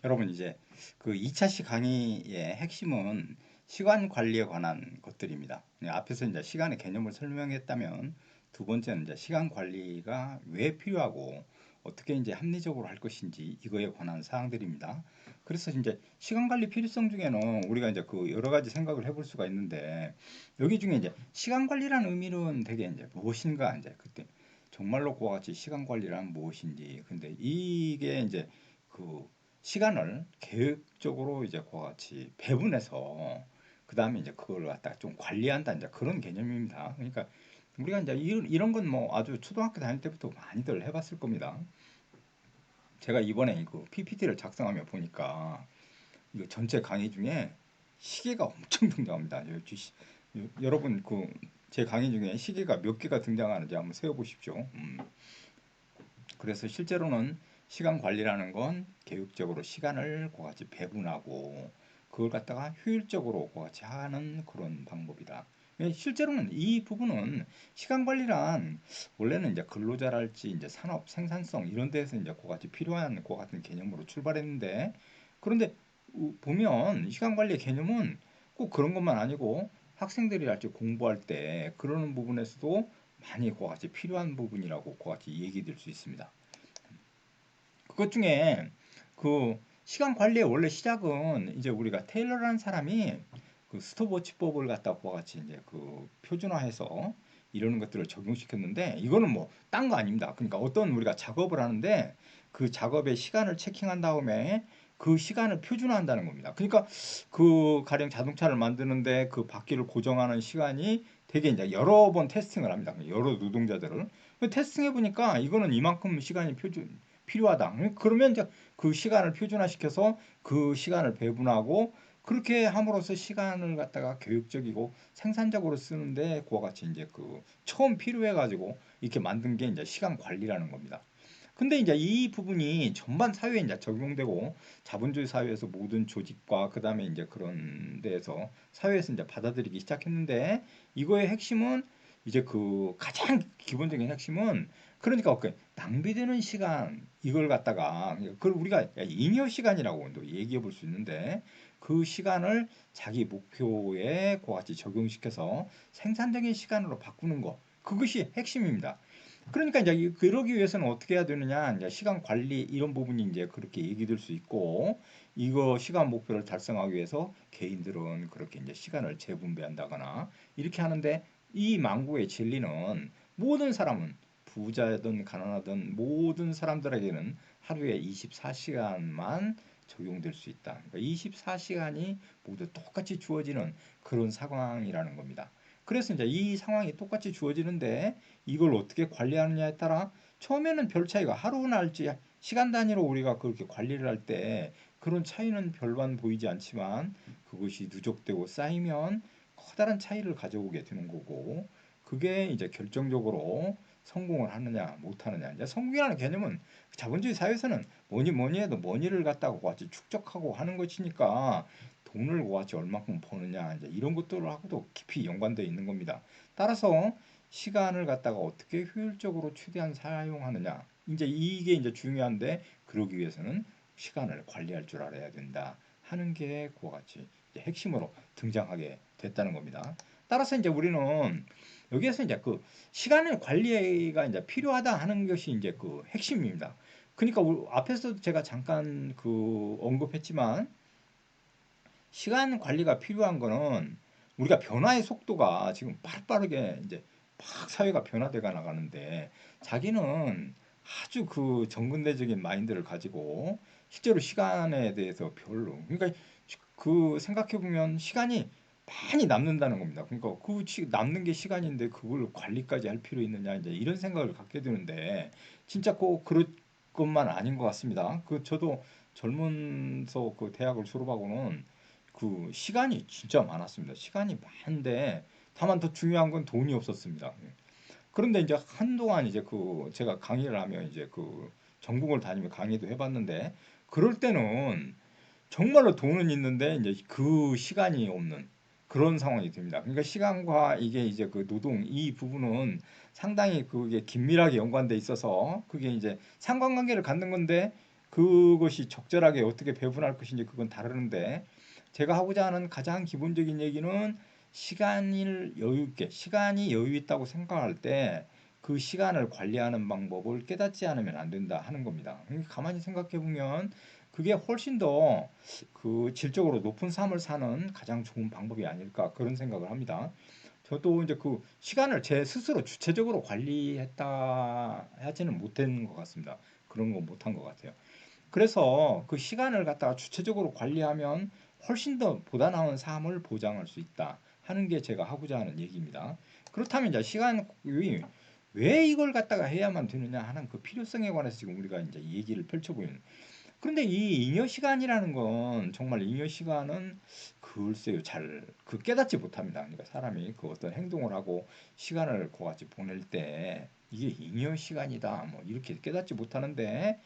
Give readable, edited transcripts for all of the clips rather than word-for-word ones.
여러분 이제 그 2차 강의의 핵심은 시간 관리에 관한 것들입니다. 앞에서 이제 시간의 개념을 설명했다면 두 번째는 이제 시간 관리가 왜 필요하고 어떻게 이제 합리적으로 할 것인지 이거에 관한 사항들입니다. 그래서 이제 시간 관리 필요성 중에는 우리가 이제 그 여러 가지 생각을 해볼 수가 있는데 여기 중에 이제 시간 관리라는 의미는 되게 이제 무엇인가 이제 그때 정말로 그와 같이 시간 관리란 무엇인지 근데 이게 이제 그 시간을 계획적으로 이제 그와 같이 배분해서 그 다음에 이제 그걸 갖다 좀 관리한다 이제 그런 개념입니다. 그러니까 우리가 이제 이런 건 뭐 아주 초등학교 다닐 때부터 많이들 해봤을 겁니다. 제가 이번에 그 PPT를 작성하며 보니까 이거 전체 강의 중에 시계가 엄청 등장합니다. 여러분 그 제 강의 중에 시계가 몇 개가 등장하는지 한번 세어보십시오. 그래서 실제로는 시간 관리라는 건 계획적으로 시간을 그같이 배분하고 그걸 갖다가 효율적으로 그같이 하는 그런 방법이다. 실제로는 이 부분은 시간 관리란 원래는 이제 근로자랄지 이제 산업 생산성 이런 데서 이제 그같이 필요한 그 같은 개념으로 출발했는데 그런데 보면 시간 관리의 개념은 꼭 그런 것만 아니고 학생들이랄지 공부할 때 그러는 부분에서도 많이 그같이 필요한 부분이라고 그같이 얘기될 수 있습니다. 그것 중에 그 시간 관리의 원래 시작은 이제 우리가 테일러라는 사람이 그 스톱워치법을 갖다 와 같이 이제 그 표준화해서 이러는 것들을 적용시켰는데 이거는 뭐 딴 거 아닙니다. 그러니까 어떤 우리가 작업을 하는데 그 작업의 시간을 체킹한 다음에 그 시간을 표준화한다는 겁니다. 그러니까 그 가령 자동차를 만드는데 그 바퀴를 고정하는 시간이 되게 이제 여러 번 테스팅을 합니다. 여러 노동자들을 테스팅해 보니까 이거는 이만큼 시간이 필요하다. 그러면 이제 그 시간을 표준화시켜서 그 시간을 배분하고 그렇게 함으로써 시간을 갖다가 교육적이고 생산적으로 쓰는데 그와 같이 이제 그 처음 필요해가지고 이렇게 만든 게 이제 시간 관리라는 겁니다. 근데 이제 이 부분이 전반 사회에 이제 적용되고 자본주의 사회에서 모든 조직과 그다음에 이제 그런 데에서 사회에서 이제 받아들이기 시작했는데 이거의 핵심은 이제 그 가장 기본적인 핵심은 그러니까 그 낭비되는 시간 이걸 갖다가 그걸 우리가 잉여 시간이라고 얘기해 볼 수 있는데 그 시간을 자기 목표에 그와 같이 적용시켜서 생산적인 시간으로 바꾸는 거 그것이 핵심입니다. 그러니까 이제 그러기 위해서는 어떻게 해야 되느냐 이제 시간 관리 이런 부분이 이제 그렇게 얘기될 수 있고 이거 시간 목표를 달성하기 위해서 개인들은 그렇게 이제 시간을 재분배한다거나 이렇게 하는데 이 망고의 진리는 모든 사람은 부자든 가난하든 모든 사람들에게는 하루에 24시간만 적용될 수 있다. 그러니까 24시간이 모두 똑같이 주어지는 그런 상황이라는 겁니다. 그래서 이제 이 상황이 똑같이 주어지는데 이걸 어떻게 관리하느냐에 따라 처음에는 별 차이가 하루나 할지 시간 단위로 우리가 그렇게 관리를 할 때 그런 차이는 별반 보이지 않지만 그것이 누적되고 쌓이면 커다란 차이를 가져오게 되는 거고 그게 이제 결정적으로 성공을 하느냐 못하느냐 이제 성공이라는 개념은 자본주의 사회에서는 뭐니 뭐니 해도 머니를 갖다가 같이 축적하고 하는 것이니까 돈을 같이 얼마큼 버느냐 이제 이런 것들하고도 깊이 연관되어 있는 겁니다. 따라서 시간을 갖다가 어떻게 효율적으로 최대한 사용하느냐 이제 이게 이제 중요한데 그러기 위해서는 시간을 관리할 줄 알아야 된다 하는 게 그와 같이 이제 핵심으로 등장하게 됐다는 겁니다. 따라서 이제 우리는 여기에서 이제 그 시간의 관리가 이제 필요하다 하는 것이 이제 그 핵심입니다. 그러니까 앞에서 제가 잠깐 그 언급했지만 시간 관리가 필요한 거는 우리가 변화의 속도가 지금 빠르게 이제 막 사회가 변화돼가 나가는데 자기는 아주 그 정근대적인 마인드를 가지고 실제로 시간에 대해서 별로 그러니까 그 생각해 보면 시간이 많이 남는다는 겁니다. 그러니까 그 남는 게 시간인데 그걸 관리까지 할 필요 있느냐 이제 이런 생각을 갖게 되는데 진짜 꼭 그럴 것만 아닌 것 같습니다. 그 저도 젊은서 그 대학을 졸업하고는 그 시간이 진짜 많았습니다. 시간이 많은데 다만 더 중요한 건 돈이 없었습니다. 그런데 이제 한동안 이제 그 제가 강의를 하며 이제 그 전국을 다니며 강의도 해봤는데 그럴 때는 정말로 돈은 있는데 이제 그 시간이 없는 그런 상황이 됩니다. 그러니까 시간과 이게 이제 그 노동 이 부분은 상당히 그게 긴밀하게 연관돼 있어서 그게 이제 상관관계를 갖는 건데 그것이 적절하게 어떻게 배분할 것인지 그건 다르는데 제가 하고자 하는 가장 기본적인 얘기는 시간을 여유 있게 시간이 여유 있다고 생각할 때 그 시간을 관리하는 방법을 깨닫지 않으면 안 된다 하는 겁니다. 가만히 생각해 보면 그게 훨씬 더 그 질적으로 높은 삶을 사는 가장 좋은 방법이 아닐까 그런 생각을 합니다. 저도 이제 그 시간을 제 스스로 주체적으로 관리했다 하지는 못한 것 같습니다. 그런 거 못한 것 같아요. 그래서 그 시간을 갖다가 주체적으로 관리하면 훨씬 더 보다 나은 삶을 보장할 수 있다 하는 게 제가 하고자 하는 얘기입니다. 그렇다면 이제 시간이 왜 이걸 갖다가 해야만 되느냐 하는 그 필요성에 관해서 지금 우리가 이제 얘기를 펼쳐보는. 그런데 이 잉여 시간이라는 건 정말 잉여 시간은 글쎄요 잘 그 깨닫지 못합니다. 그러니까 사람이 그 어떤 행동을 하고 시간을 그같이 보낼 때 이게 잉여 시간이다 뭐 이렇게 깨닫지 못하는데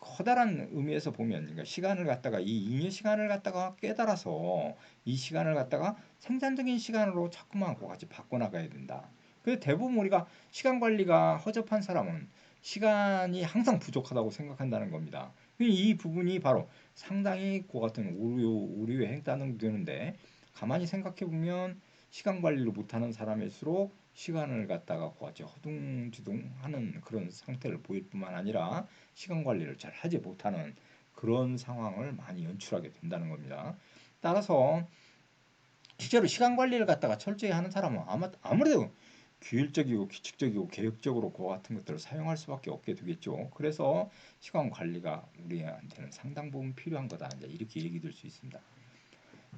커다란 의미에서 보면 그러니까 시간을 갖다가 이 잉여 시간을 갖다가 깨달아서 이 시간을 갖다가 생산적인 시간으로 자꾸만 그같이 바꿔나가야 된다. 그래서 대부분 우리가 시간 관리가 허접한 사람은 시간이 항상 부족하다고 생각한다는 겁니다. 이 부분이 바로 상당히 그 같은 오류에 해당되는데 가만히 생각해 보면 시간 관리를 못하는 사람일수록 시간을 갖다가 그같이 허둥지둥하는 그런 상태를 보일 뿐만 아니라 시간 관리를 잘 하지 못하는 그런 상황을 많이 연출하게 된다는 겁니다. 따라서 실제로 시간 관리를 갖다가 철저히 하는 사람은 아무래도 규율적이고 규칙적이고 계획적으로 그와 같은 것들을 사용할 수밖에 없게 되겠죠. 그래서 시간 관리가 우리한테는 상당 부분 필요한 거다. 이제 이렇게 얘기 들 수 있습니다.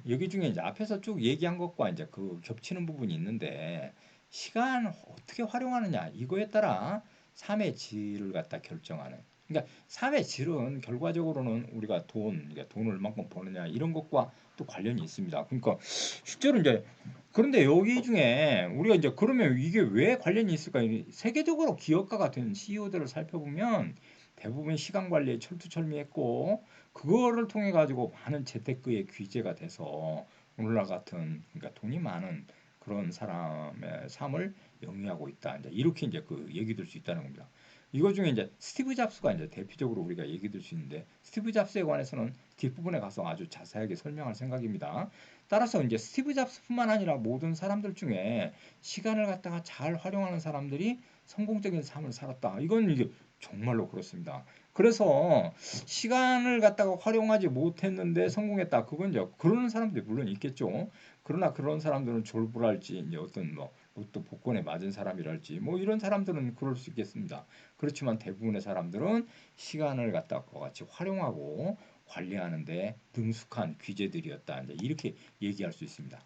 여기 중에 이제 앞에서 쭉 얘기한 것과 이제 그 겹치는 부분이 있는데 시간 어떻게 활용하느냐 이거에 따라 삶의 질을 갖다 결정하는. 그러니까 삶의 질은 결과적으로는 우리가 그러니까 돈을 얼만큼 버느냐 이런 것과 또 관련이 있습니다. 그러니까 실제로 이제 그런데 여기 중에 우리가 이제 그러면 이게 왜 관련이 있을까? 세계적으로 기업가 같은 CEO들을 살펴보면 대부분 시간 관리에 철두철미했고 그거를 통해 가지고 많은 재테크에 귀재가 돼서 오늘날 같은 그러니까 돈이 많은 그런 사람의 삶을 영위하고 있다. 이제 이렇게 이제 그 얘기 들 수 있다는 겁니다. 이거 중에 이제 스티브 잡스가 이제 대표적으로 우리가 얘기 들 수 있는데 스티브 잡스에 관해서는 뒷부분에 가서 아주 자세하게 설명할 생각입니다. 따라서 이제 스티브 잡스뿐만 아니라 모든 사람들 중에 시간을 갖다가 잘 활용하는 사람들이 성공적인 삶을 살았다. 이건 이게 정말로 그렇습니다. 그래서 시간을 갖다가 활용하지 못했는데 성공했다. 그건 이제 그러는 사람들이 물론 있겠죠. 그러나 그런 사람들은 졸부랄지 이제 어떤 뭐 로또 복권에 맞은 사람이랄지 뭐 이런 사람들은 그럴 수 있겠습니다. 그렇지만 대부분의 사람들은 시간을 갖다가 같이 활용하고 관리하는데 능숙한 귀재들이었다. 이제 이렇게 얘기할 수 있습니다.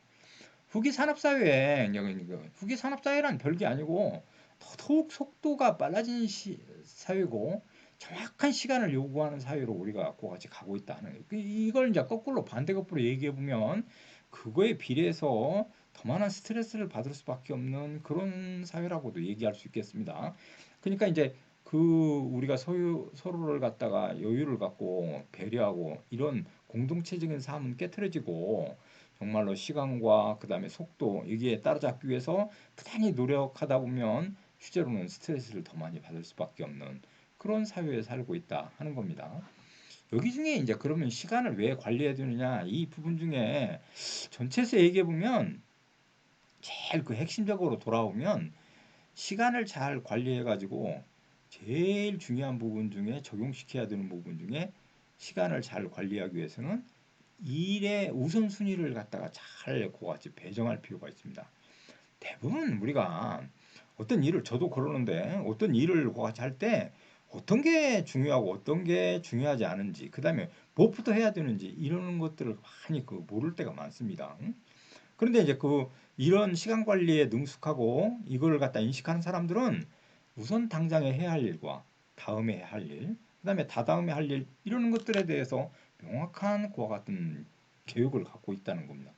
후기 산업사회에 후기 산업사회란 별게 아니고 더더욱 속도가 빨라진 사회고 정확한 시간을 요구하는 사회로 우리가 같이 가고 있다는 거예요. 이걸 이제 거꾸로 반대급부로 얘기해 보면 그거에 비례해서 더 많은 스트레스를 받을 수밖에 없는 그런 사회라고도 얘기할 수 있겠습니다. 그러니까 이제 그 우리가 서로를 갖다가 여유를 갖고 배려하고 이런 공동체적인 삶은 깨트려지고 정말로 시간과 그다음에 속도 여기에 따라잡기 위해서 부단히 노력하다 보면 실제로는 스트레스를 더 많이 받을 수밖에 없는 그런 사회에 살고 있다 하는 겁니다. 여기 중에 이제 그러면 시간을 왜 관리해야 되느냐 이 부분 중에 전체에서 얘기해 보면 제일 그 핵심적으로 돌아오면 시간을 잘 관리해 가지고 제일 중요한 부분 중에 적용시켜야 되는 부분 중에 시간을 잘 관리하기 위해서는 일의 우선순위를 갖다가 잘 그같이 배정할 필요가 있습니다. 대부분 우리가 어떤 일을 저도 그러는데 어떤 일을 그같이 할 때 어떤 게 중요하고 어떤 게 중요하지 않은지 그다음에 무엇부터 해야 되는지 이런 것들을 많이 그 모를 때가 많습니다. 그런데 이제 그 이런 시간 관리에 능숙하고 이걸 갖다 인식하는 사람들은 우선 당장에 해야 할 일과 다음에 해야 할 일, 그다음에 다다음에 할 일 이런 것들에 대해서 명확한 그와 같은 계획을 갖고 있다는 겁니다.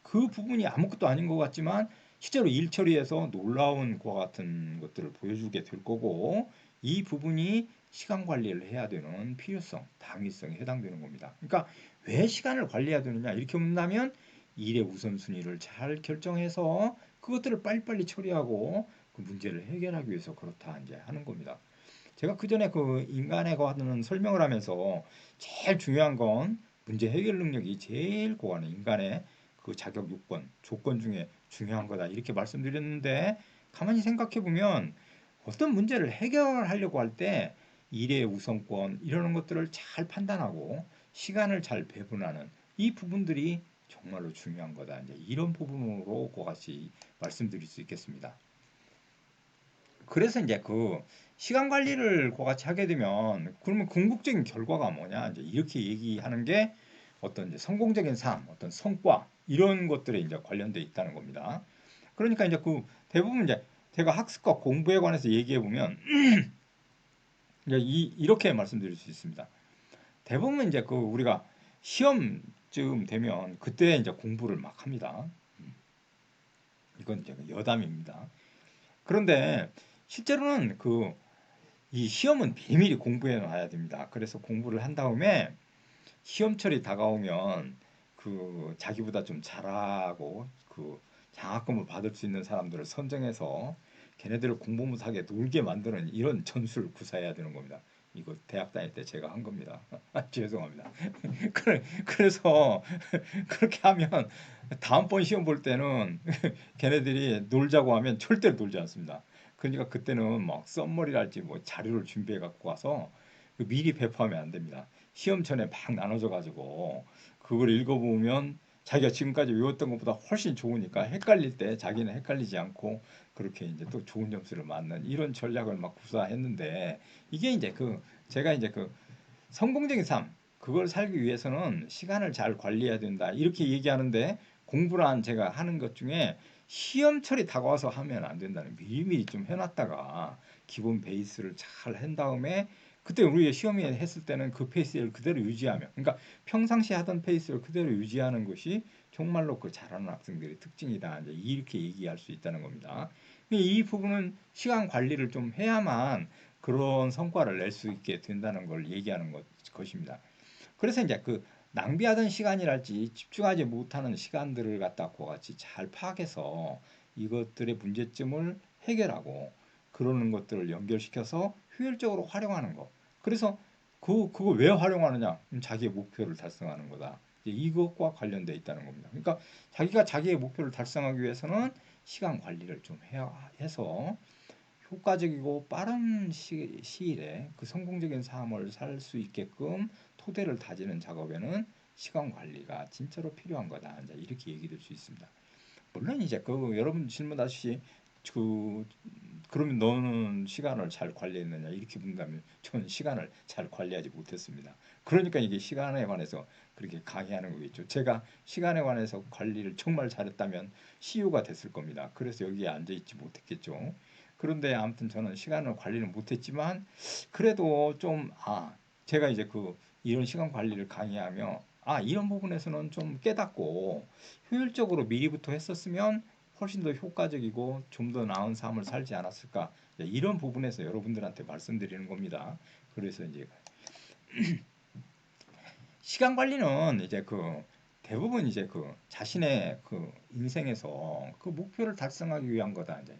그 부분이 아무것도 아닌 것 같지만 실제로 일 처리에서 놀라운 그와 같은 것들을 보여주게 될 거고 이 부분이 시간 관리를 해야 되는 필요성, 당위성에 해당되는 겁니다. 그러니까 왜 시간을 관리해야 되느냐 이렇게 묻는다면 일의 우선순위를 잘 결정해서 그것들을 빨리빨리 처리하고 그 문제를 해결하기 위해서 그렇다 이제 하는 겁니다. 제가 그 전에 그 인간에 관한 설명을 하면서 제일 중요한 건 문제 해결 능력이 제일 고하는 인간의 그 자격 요건, 조건 중에 중요한 거다. 이렇게 말씀드렸는데 가만히 생각해 보면 어떤 문제를 해결하려고 할 때 일의 우선권 이러는 것들을 잘 판단하고 시간을 잘 배분하는 이 부분들이 정말로 중요한 거다. 이제 이런 부분으로 그같이 말씀드릴 수 있겠습니다. 그래서 이제 그 시간 관리를 그같이 하게 되면 그러면 궁극적인 결과가 뭐냐 이제 이렇게 얘기하는 게 어떤 이제 성공적인 삶, 어떤 성과 이런 것들에 이제 관련돼 있다는 겁니다. 그러니까 이제 그 대부분 이제 제가 학습과 공부에 관해서 얘기해 보면 이제 이렇게 말씀드릴 수 있습니다. 대부분 이제 그 우리가 시험쯤 되면 그때 이제 공부를 막 합니다. 이건 이제 여담입니다. 그런데 실제로는 그 이 시험은 비밀히 공부해 놔야 됩니다. 그래서 공부를 한 다음에 시험철이 다가오면 그 자기보다 좀 잘하고 그 장학금을 받을 수 있는 사람들을 선정해서 걔네들을 공부 못하게 놀게 만드는 이런 전술을 구사해야 되는 겁니다. 이거 대학 다닐 때 제가 한 겁니다. 죄송합니다. 그래서 그렇게 하면 다음번 시험 볼 때는 걔네들이 놀자고 하면 절대로 놀지 않습니다. 그러니까 그때는 막 썸머리랄지 뭐 자료를 준비해 갖고 와서 미리 배포하면 안 됩니다. 시험 전에 막 나눠져 가지고 그걸 읽어보면 자기가 지금까지 외웠던 것보다 훨씬 좋으니까 헷갈릴 때 자기는 헷갈리지 않고 그렇게 이제 또 좋은 점수를 맞는 이런 전략을 막 구사했는데 이게 이제 그 제가 이제 그 성공적인 삶 그걸 살기 위해서는 시간을 잘 관리해야 된다 이렇게 얘기하는데 공부란 제가 하는 것 중에 시험철이 다가와서 하면 안 된다는 미리미리 좀 해놨다가 기본 베이스를 잘 한 다음에 그때 우리 시험이 했을 때는 그 페이스를 그대로 유지하면 그러니까 평상시 하던 페이스를 그대로 유지하는 것이 정말로 그 잘하는 학생들의 특징이다 이제 이렇게 얘기할 수 있다는 겁니다. 이 부분은 시간 관리를 좀 해야만 그런 성과를 낼 수 있게 된다는 걸 얘기하는 것입니다. 그래서 이제 그 낭비하던 시간이랄지 집중하지 못하는 시간들을 갖다 그 같이 잘 파악해서 이것들의 문제점을 해결하고 그러는 것들을 연결시켜서 효율적으로 활용하는 거. 그래서 그거 왜 활용하느냐? 자기의 목표를 달성하는 거다. 이것과 관련돼 있다는 겁니다. 그러니까 자기가 자기의 목표를 달성하기 위해서는 시간 관리를 좀 해야 해서 효과적이고 빠른 시일에 그 성공적인 삶을 살 수 있게끔 토대를 다지는 작업에는 시간 관리가 진짜로 필요한 거다. 이제 이렇게 얘기 될 수 있습니다. 물론 이제 그 여러분 질문하듯이 그 그러면 너는 시간을 잘 관리했느냐 이렇게 묻는다면 저는 시간을 잘 관리하지 못했습니다. 그러니까 이게 시간에 관해서 그렇게 강의하는 거겠죠. 제가 시간에 관해서 관리를 정말 잘했다면 CEO가 됐을 겁니다. 그래서 여기에 앉아 있지 못했겠죠. 그런데 아무튼 저는 시간을 관리를 못했지만 그래도 좀 제가 이제 그 이런 시간 관리를 강의하며 이런 부분에서는 좀 깨닫고 효율적으로 미리부터 했었으면 훨씬 더 효과적이고 좀 더 나은 삶을 살지 않았을까 이런 부분에서 여러분들한테 말씀드리는 겁니다. 그래서 이제 시간 관리는 이제 그 대부분 이제 그 자신의 그 인생에서 그 목표를 달성하기 위한 거다. 이제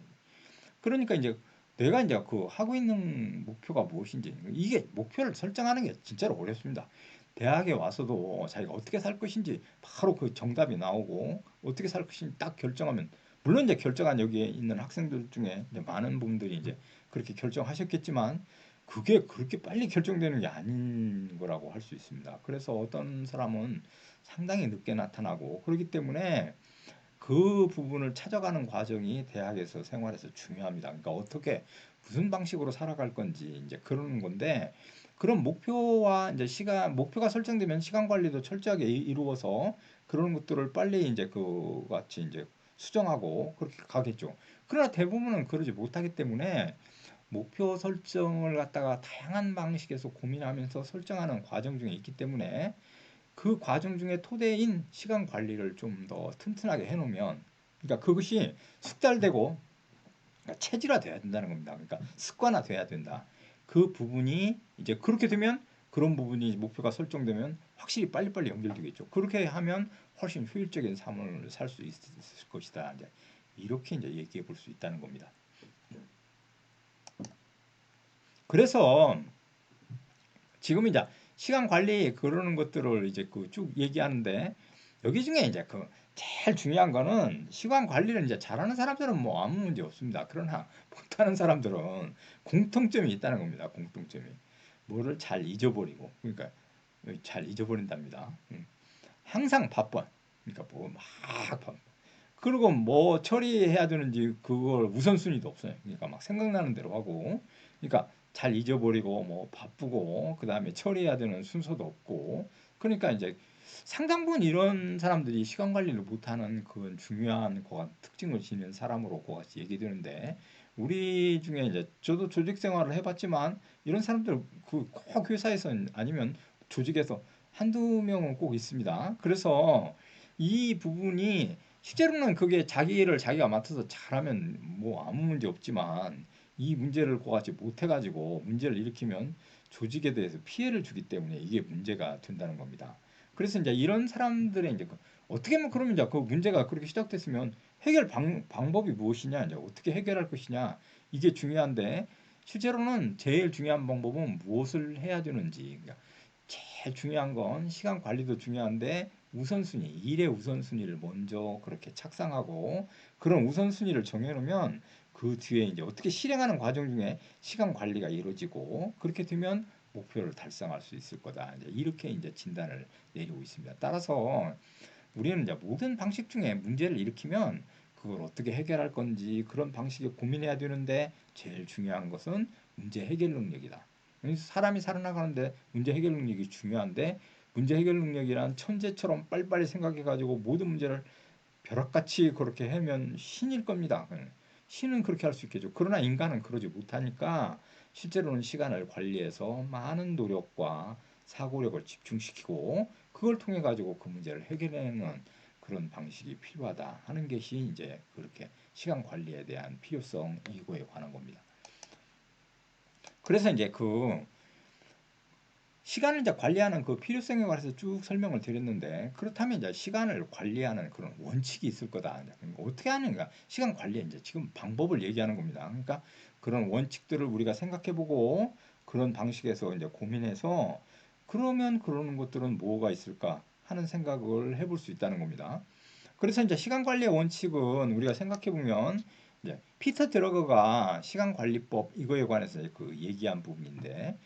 그러니까 이제 내가 이제 그 하고 있는 목표가 무엇인지 이게 목표를 설정하는 게 진짜로 어렵습니다. 대학에 와서도 자기가 어떻게 살 것인지 바로 그 정답이 나오고 어떻게 살 것인지 딱 결정하면 물론 이제 결정한 여기에 있는 학생들 중에 이제 많은 분들이 이제 그렇게 결정하셨겠지만 그게 그렇게 빨리 결정되는 게 아닌 거라고 할 수 있습니다. 그래서 어떤 사람은 상당히 늦게 나타나고 그렇기 때문에 그 부분을 찾아가는 과정이 대학에서 생활에서 중요합니다. 그러니까 어떻게 무슨 방식으로 살아갈 건지 이제 그러는 건데 그런 목표와 이제 시간 목표가 설정되면 시간 관리도 철저하게 이루어서 그런 것들을 빨리 이제 그 같이 이제 수정하고 그렇게 가겠죠. 그러나 대부분은 그러지 못하기 때문에 목표 설정을 갖다가 다양한 방식에서 고민하면서 설정하는 과정 중에 있기 때문에 그 과정 중에 토대인 시간 관리를 좀 더 튼튼하게 해놓으면 그러니까 그것이 숙달되고 그러니까 체질화돼야 된다는 겁니다. 그러니까 습관화돼야 된다. 그 부분이 이제 그렇게 되면 그런 부분이 목표가 설정되면 확실히 빨리빨리 연결되겠죠. 그렇게 하면 훨씬 효율적인 삶을 살 수 있을 것이다. 이제 이렇게 이제 얘기해 볼 수 있다는 겁니다. 그래서 지금 이제 시간 관리 그러는 것들을 이제 그 쭉 얘기하는데 여기 중에 이제 그 제일 중요한 거는 시간 관리를 이제 잘하는 사람들은 뭐 아무 문제 없습니다. 그러나 못하는 사람들은 공통점이 있다는 겁니다. 공통점이 뭐를 잘 잊어버리고 그러니까 잘 잊어버린답니다. 항상 바빠. 그러니까 뭐 막 바빠. 그리고 뭐 처리해야 되는지 그걸 우선순위도 없어요. 그러니까 막 생각나는 대로 하고, 그러니까 잘 잊어버리고 뭐 바쁘고 그 다음에 처리해야 되는 순서도 없고, 그러니까 이제 상당 부분 이런 사람들이 시간 관리를 못하는 그런 중요한 그 특징을 지닌 사람으로 그 같이 얘기되는데, 우리 중에 이제 저도 조직 생활을 해봤지만 이런 사람들 그 꼭 회사에서 아니면 조직에서 한두 명은 꼭 있습니다. 그래서 이 부분이 실제로는 그게 자기 일을 자기가 맡아서 잘하면 뭐 아무 문제 없지만 이 문제를 그같이 못해가지고 문제를 일으키면 조직에 대해서 피해를 주기 때문에 이게 문제가 된다는 겁니다. 그래서 이제 이런 사람들의 이제 어떻게 하면 그러면 이제 그 문제가 그렇게 시작됐으면 해결 방법이 무엇이냐, 이제 어떻게 해결할 것이냐 이게 중요한데 실제로는 제일 중요한 방법은 무엇을 해야 되는지 그러니까 제일 중요한 건 시간 관리도 중요한데 우선순위, 일의 우선순위를 먼저 그렇게 착상하고 그런 우선순위를 정해놓으면 그 뒤에 이제 어떻게 실행하는 과정 중에 시간 관리가 이루어지고 그렇게 되면 목표를 달성할 수 있을 거다. 이제 이렇게 이제 진단을 내리고 있습니다. 따라서 우리는 이제 모든 방식 중에 문제를 일으키면 그걸 어떻게 해결할 건지 그런 방식에 고민해야 되는데 제일 중요한 것은 문제 해결 능력이다. 사람이 살아나가는데 문제 해결 능력이 중요한데 문제 해결 능력이란 천재처럼 빨리빨리 생각해가지고 모든 문제를 벼락같이 그렇게 하면 신일 겁니다. 신은 그렇게 할 수 있겠죠. 그러나 인간은 그러지 못하니까 실제로는 시간을 관리해서 많은 노력과 사고력을 집중시키고 그걸 통해 가지고 그 문제를 해결하는 그런 방식이 필요하다 하는 것이 이제 그렇게 시간 관리에 대한 필요성 이거에 관한 겁니다. 그래서 이제 그 시간을 이제 관리하는 그 필요성에 관해서 쭉 설명을 드렸는데 그렇다면 이제 시간을 관리하는 그런 원칙이 있을 거다. 그러니까 어떻게 하는가? 시간 관리 이제 지금 방법을 얘기하는 겁니다. 그러니까 그런 원칙들을 우리가 생각해보고 그런 방식에서 이제 고민해서 그러면 그러는 것들은 뭐가 있을까 하는 생각을 해볼 수 있다는 겁니다. 그래서 이제 시간 관리의 원칙은 우리가 생각해보면 이제 피터 드러거가 시간 관리법 이거에 관해서 그 얘기한 부분인데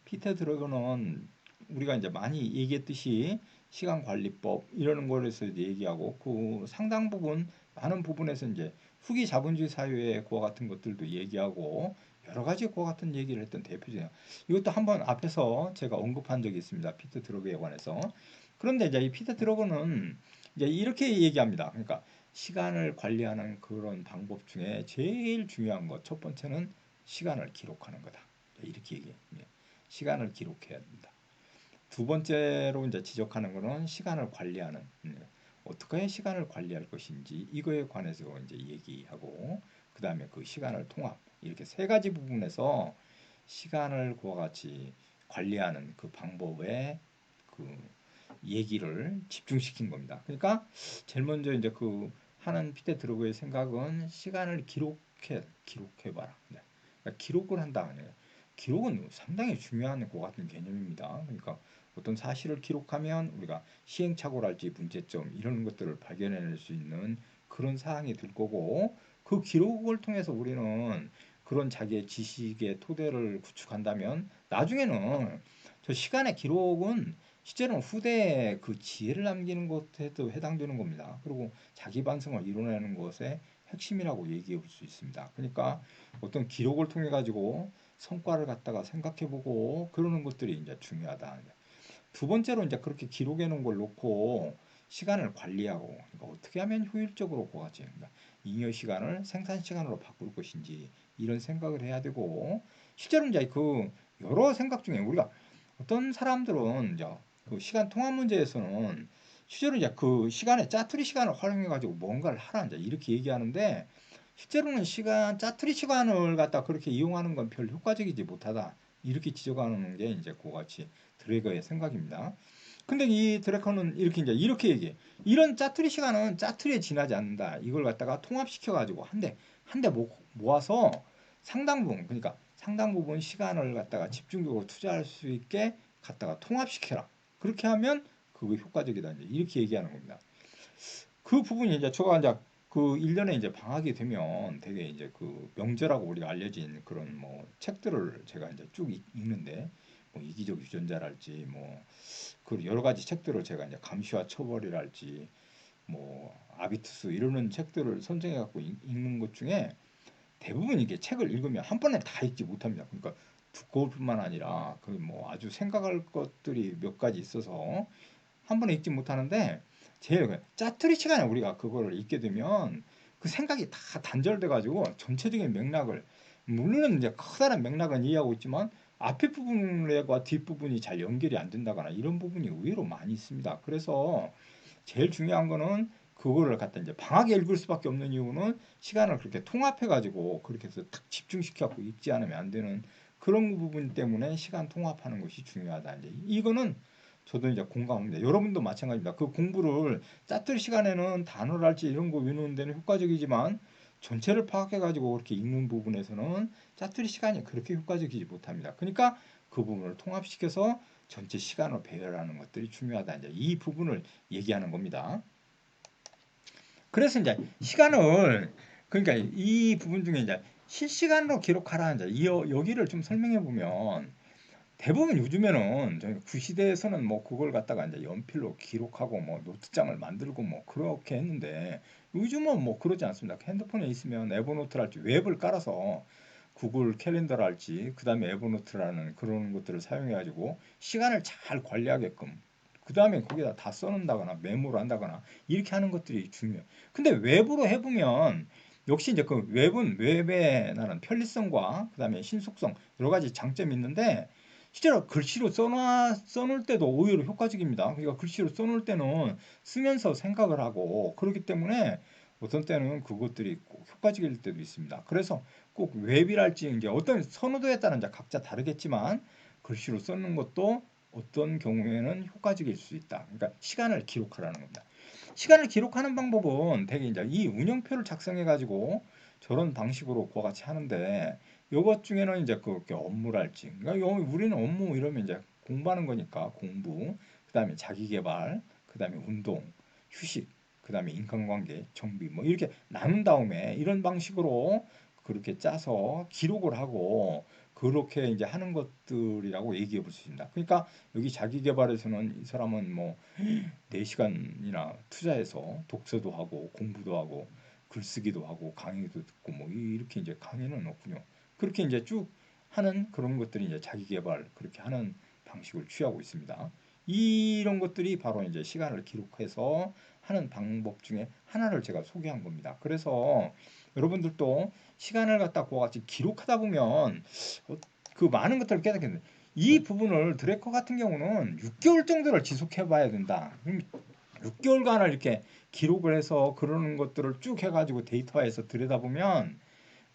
피터 드러거는 우리가 이제 많이 얘기했듯이 시간 관리법 이러는 거에서 얘기하고 그 상당 부분 많은 부분에서 이제 후기 자본주의 사회의 그와 같은 것들도 얘기하고 여러 가지 그와 같은 얘기를 했던 대표적인 이것도 한번 앞에서 제가 언급한 적이 있습니다. 피터 드러거에 관해서. 그런데 이제 이 피터 드러거는 이제 이렇게 얘기합니다. 그러니까 시간을 관리하는 그런 방법 중에 제일 중요한 것 첫 번째는 시간을 기록하는 거다. 이렇게 얘기해요. 시간을 기록해야 된다. 두 번째로 이제 지적하는 것은 시간을 관리하는 어떻게 시간을 관리할 것인지 이거에 관해서 이제 얘기하고 그 다음에 그 시간을 통합 이렇게 세 가지 부분에서 시간을 그와 같이 관리하는 그 방법에 그 얘기를 집중시킨 겁니다. 그러니까 제일 먼저 이제 그 하는 피테 드로그의 생각은 시간을 기록해봐라. 그러니까 기록을 한다. 기록은 상당히 중요한 것 같은 개념입니다. 그러니까 어떤 사실을 기록하면 우리가 시행착오랄지 문제점 이런 것들을 발견해낼 수 있는 그런 사항이 될 거고 그 기록을 통해서 우리는 그런 자기의 지식의 토대를 구축한다면 나중에는 저 시간의 기록은 실제로는 후대에 그 지혜를 남기는 것에도 해당되는 겁니다. 그리고 자기 반성을 이뤄내는 것의 핵심이라고 얘기해 볼 수 있습니다. 그러니까 어떤 기록을 통해 가지고 성과를 갖다가 생각해보고 그러는 것들이 이제 중요하다. 두 번째로 이제 그렇게 기록해 놓은 걸 놓고 시간을 관리하고 그러니까 어떻게 하면 효율적으로 고가지 그러니까 잉여 시간을 생산 시간으로 바꿀 것인지 이런 생각을 해야 되고 실제로 이제 그 여러 생각 중에 우리가 어떤 사람들은 이제 그 시간 통합 문제에서는 실제로 이제 그 시간에 짜투리 시간을 활용해 가지고 뭔가를 하라 이제 이렇게 얘기하는데 실제로는 시간 짜투리 시간을 갖다 그렇게 이용하는 건 별 효과적이지 못하다 이렇게 지적하는 게 이제 그같이 드래거의 생각입니다. 근데 이 드래커는 이렇게 이제 이렇게 얘기해. 이런 짜투리 시간은 짜투리에 지나지 않는다. 이걸 갖다가 통합시켜 가지고 한 대 모아서 상당 부분 그러니까 상당 부분 시간을 갖다가 집중적으로 투자할 수 있게 갖다가 통합시켜라. 그렇게 하면 그거 효과적이다. 이제 이렇게 얘기하는 겁니다. 그 부분이 이제 제가 이제 그 1년에 이제 방학이 되면 되게 이제 그 명절하고 우리가 알려진 그런 뭐 책들을 제가 이제 쭉 읽는데 뭐 이기적 유전자랄지 뭐 그 여러 가지 책들을 제가 이제 감시와 처벌이랄지 뭐 아비투스 이러는 책들을 선정해 갖고 읽는 것 중에 대부분 이게 책을 읽으면 한 번에 다 읽지 못합니다. 그러니까 두꺼울 뿐만 아니라 그 뭐 아주 생각할 것들이 몇 가지 있어서 한 번에 읽지 못하는데 제일 짜투리 시간에 우리가 그거를 읽게 되면 그 생각이 다 단절돼 가지고 전체적인 맥락을 물론 이제 커다란 맥락은 이해하고 있지만 앞에 부분과 뒷부분이 잘 연결이 안 된다거나 이런 부분이 의외로 많이 있습니다. 그래서 제일 중요한 거는 그거를 갖다 이제 방학에 읽을 수밖에 없는 이유는 시간을 그렇게 통합해 가지고 그렇게 해서 탁 집중시켜 갖고 읽지 않으면 안 되는 그런 부분 때문에 시간 통합하는 것이 중요하다. 이제 이거는 저도 이제 공감합니다. 여러분도 마찬가지입니다. 그 공부를 짜투리 시간에는 단어랄지 이런 거 외우는 데는 효과적이지만 전체를 파악해 가지고 그렇게 읽는 부분에서는 짜투리 시간이 그렇게 효과적이지 못합니다. 그러니까 그 부분을 통합시켜서 전체 시간을 배열하는 것들이 중요하다. 이제 이 부분을 얘기하는 겁니다. 그래서 이제 시간을 그러니까 이 부분 중에 이제 실시간으로 기록하라 이제 여기를 좀 설명해 보면 대부분 요즘에는 저희 구시대에서는 뭐 그걸 갖다가 이제 연필로 기록하고 뭐 노트장을 만들고 뭐 그렇게 했는데 요즘은 뭐 그러지 않습니다. 핸드폰에 있으면 에버노트랄지 웹을 깔아서 구글 캘린더랄지 그다음에 에버노트라는 그런 것들을 사용해 가지고 시간을 잘 관리하게끔 그다음에 거기다 다 써놓는다거나 메모를 한다거나 이렇게 하는 것들이 중요해요. 근데 웹으로 해보면 역시 이제 그 웹은 웹에 나는 편리성과 그다음에 신속성 여러 가지 장점이 있는데 실제로 글씨로 써놓을 때도 오히려 효과적입니다. 그러니까 글씨로 써놓을 때는 쓰면서 생각을 하고 그렇기 때문에 어떤 때는 그것들이 꼭 효과적일 때도 있습니다. 그래서 꼭 웹이랄지 이제 어떤 선호도에 따라 이제 각자 다르겠지만 글씨로 써는 것도 어떤 경우에는 효과적일 수 있다. 그러니까 시간을 기록하라는 겁니다. 시간을 기록하는 방법은 되게 이제 이 운영표를 작성해 가지고 저런 방식으로 그와 같이 하는데 요것 중에는 이제 그 업무랄지 그러니까 우리는 업무 이러면 이제 공부하는 거니까 공부 그다음에 자기 개발 그다음에 운동 휴식 그다음에 인간관계 정비 뭐 이렇게 나눈 다음에 이런 방식으로 그렇게 짜서 기록을 하고 그렇게 이제 하는 것들이라고 얘기해 볼 수 있습니다. 그러니까 여기 자기 개발에서는 이 사람은 뭐 4시간이나 투자해서 독서도 하고 공부도 하고 글쓰기도 하고 강의도 듣고 뭐 이렇게 이제 강의는 없군요. 그렇게 이제 쭉 하는 그런 것들이 이제 자기 개발 그렇게 하는 방식을 취하고 있습니다. 이런 것들이 바로 이제 시간을 기록해서 하는 방법 중에 하나를 제가 소개한 겁니다. 그래서 여러분들도 시간을 갖다 그와 같이 기록하다 보면 그 많은 것들을 깨닫게 됩니다. 이 부분을 드래커 같은 경우는 6개월 정도를 지속해 봐야 된다. 6개월간을 이렇게 기록을 해서 그러는 것들을 쭉 해가지고 데이터화해서 들여다보면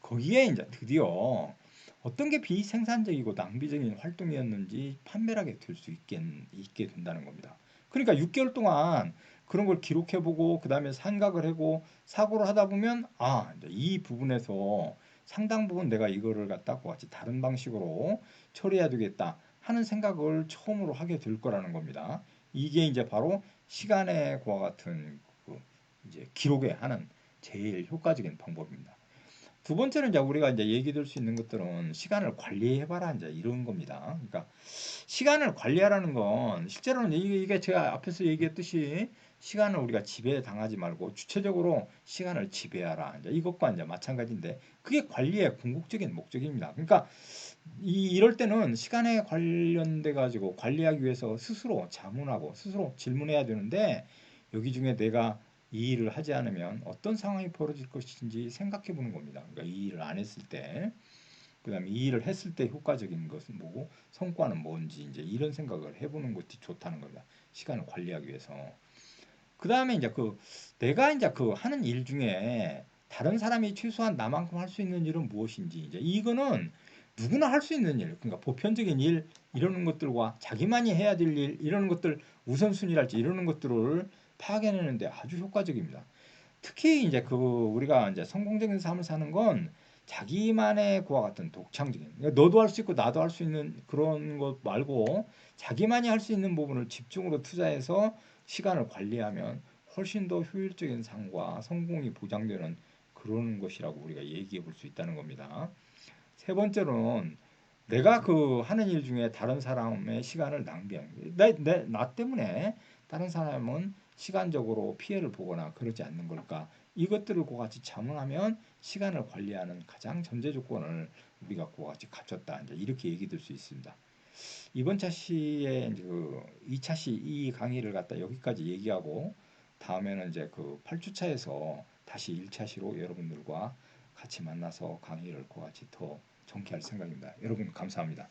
거기에 이제 드디어 어떤 게 비생산적이고 낭비적인 활동이었는지 판별하게 될 수 있게 된다는 겁니다. 그러니까 6개월 동안 그런 걸 기록해보고 그 다음에 생각을 하고 사고를 하다 보면 이제 이 부분에서 상당 부분 내가 이거를 갖다 같이 다른 방식으로 처리해야 되겠다 하는 생각을 처음으로 하게 될 거라는 겁니다. 이게 이제 바로 시간의 그와 같은 그 이제 기록에 하는 제일 효과적인 방법입니다. 두 번째는 이제 우리가 이제 얘기 들 수 있는 것들은 시간을 관리해봐라 이제 이런 겁니다. 그러니까 시간을 관리하라는 건 실제로는 이게 제가 앞에서 얘기했듯이 시간을 우리가 지배당하지 말고 주체적으로 시간을 지배하라. 이제 이것과 이제 마찬가지인데 그게 관리의 궁극적인 목적입니다. 그러니까 이럴 때는 시간에 관련돼 가지고 관리하기 위해서 스스로 자문하고 스스로 질문해야 되는데 여기 중에 내가 이 일을 하지 않으면 어떤 상황이 벌어질 것인지 생각해 보는 겁니다. 그러니까 이 일을 안 했을 때, 그다음에 이 일을 했을 때 효과적인 것은 뭐고 성과는 뭔지 이제 이런 생각을 해보는 것이 좋다는 겁니다. 시간을 관리하기 위해서. 그다음에 이제 그 내가 이제 그 하는 일 중에 다른 사람이 최소한 나만큼 할 수 있는 일은 무엇인지 이제 이거는 누구나 할 수 있는 일, 그러니까 보편적인 일 이러는 것들과 자기만이 해야 될 일 이러는 것들 우선순위랄지 이러는 것들을 파악해내는데 아주 효과적입니다. 특히 이제 그 우리가 이제 성공적인 삶을 사는 건 자기만의 그와 같은 독창적인, 그러니까 너도 할 수 있고 나도 할 수 있는 그런 것 말고 자기만이 할 수 있는 부분을 집중으로 투자해서 시간을 관리하면 훨씬 더 효율적인 삶과 성공이 보장되는 그런 것이라고 우리가 얘기해 볼 수 있다는 겁니다. 세 번째로는 내가 그 하는 일 중에 다른 사람의 시간을 낭비하는, 나 때문에 다른 사람은 시간적으로 피해를 보거나 그러지 않는 걸까? 이것들을 그와 같이 자문하면 시간을 관리하는 가장 전제 조건을 우리가 그와 같이 갖췄다. 이제 이렇게 얘기 될 수 있습니다. 이번 차시의 이제 그 2차시 이 강의를 갖다 여기까지 얘기하고 다음에는 이제 그 8주차에서 다시 1차시로 여러분들과 같이 만나서 강의를 그와 같이 더 전개할 생각입니다. 여러분 감사합니다.